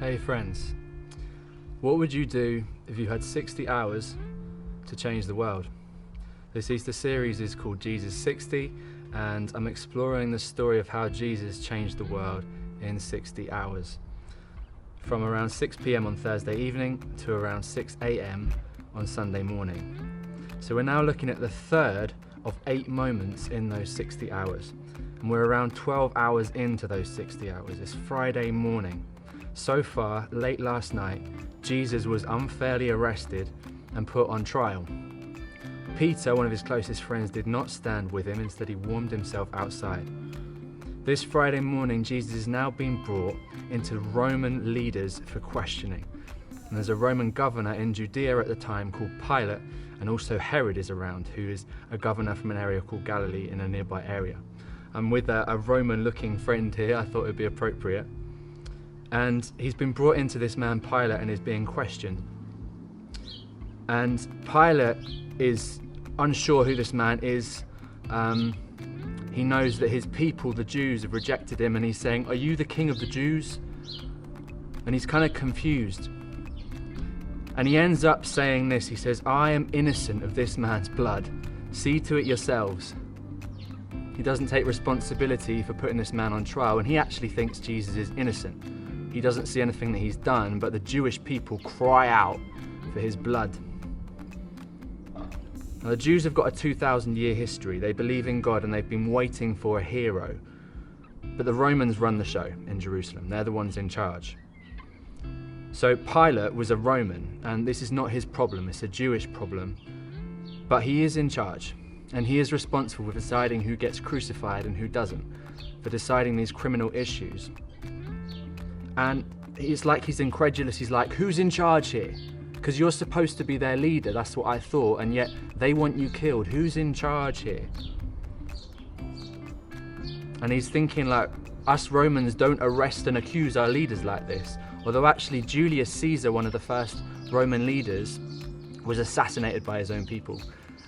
Hey friends, what would you do if you had 60 hours to change the world? This Easter series is called Jesus 60, and I'm exploring the story of how Jesus changed the world in 60 hours. From around 6 p.m. on Thursday evening to around 6 a.m. on Sunday morning. So we're now looking at the third of 8 moments in those 60 hours. And we're around 12 hours into those 60 hours. It's Friday morning. So far, late last night, Jesus was unfairly arrested and put on trial. Peter, one of his closest friends, did not stand with him. Instead, he warmed himself outside. This Friday morning, Jesus is now being brought into Roman leaders for questioning. And there's a Roman governor in Judea at the time called Pilate, and also Herod is around, who is a governor from an area called Galilee in a nearby area. I'm with a Roman-looking friend here. I thought it would be appropriate. And he's been brought into this man Pilate and is being questioned. And Pilate is unsure who this man is. He knows that his people, the Jews, have rejected him, and he's saying, "Are you the king of the Jews?" And he's kind of confused. And he ends up saying this. He says, "I am innocent of this man's blood. See to it yourselves." He doesn't take responsibility for putting this man on trial, and he actually thinks Jesus is innocent. He doesn't see anything that he's done, but the Jewish people cry out for his blood. Now, the Jews have got a 2,000-year history. They believe in God and they've been waiting for a hero. But the Romans run the show in Jerusalem. They're the ones in charge. So Pilate was a Roman, and this is not his problem. It's a Jewish problem. But he is in charge, and he is responsible for deciding who gets crucified and who doesn't, for deciding these criminal issues. And it's like he's incredulous. He's like, "Who's in charge here? Because you're supposed to be their leader. That's what I thought. And yet they want you killed. Who's in charge here?" And he's thinking, like, us Romans don't arrest and accuse our leaders like this. Although actually Julius Caesar, one of the first Roman leaders, was assassinated by his own people.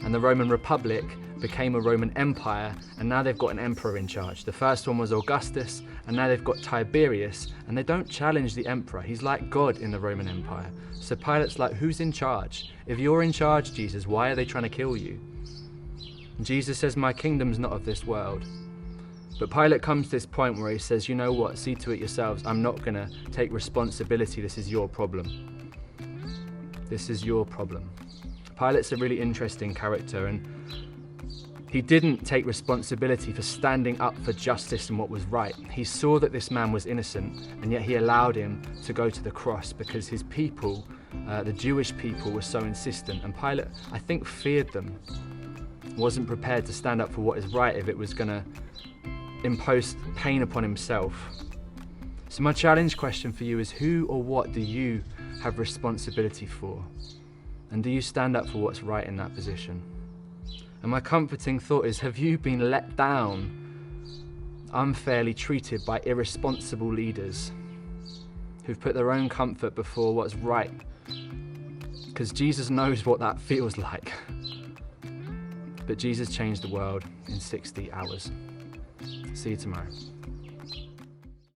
And the Roman Republic became a Roman Empire, and now they've got an emperor in charge. The first one was Augustus, and now they've got Tiberius, and they don't challenge the emperor. He's like God in the Roman Empire. So Pilate's like, "Who's in charge? If you're in charge, Jesus, why are they trying to kill you?" And Jesus says, "My kingdom's not of this world." But Pilate comes to this point where he says, "You know what? See to it yourselves. I'm not going to take responsibility. This is your problem. This is your problem." Pilate's a really interesting character, and he didn't take responsibility for standing up for justice and what was right. He saw that this man was innocent, and yet he allowed him to go to the cross because his people, the Jewish people, were so insistent. And Pilate, I think, feared them, wasn't prepared to stand up for what is right if it was going to impose pain upon himself. So my challenge question for you is, who or what do you have responsibility for? And do you stand up for what's right in that position? And my comforting thought is, have you been let down, unfairly treated by irresponsible leaders who've put their own comfort before what's right? Because Jesus knows what that feels like. But Jesus changed the world in 60 hours. See you tomorrow.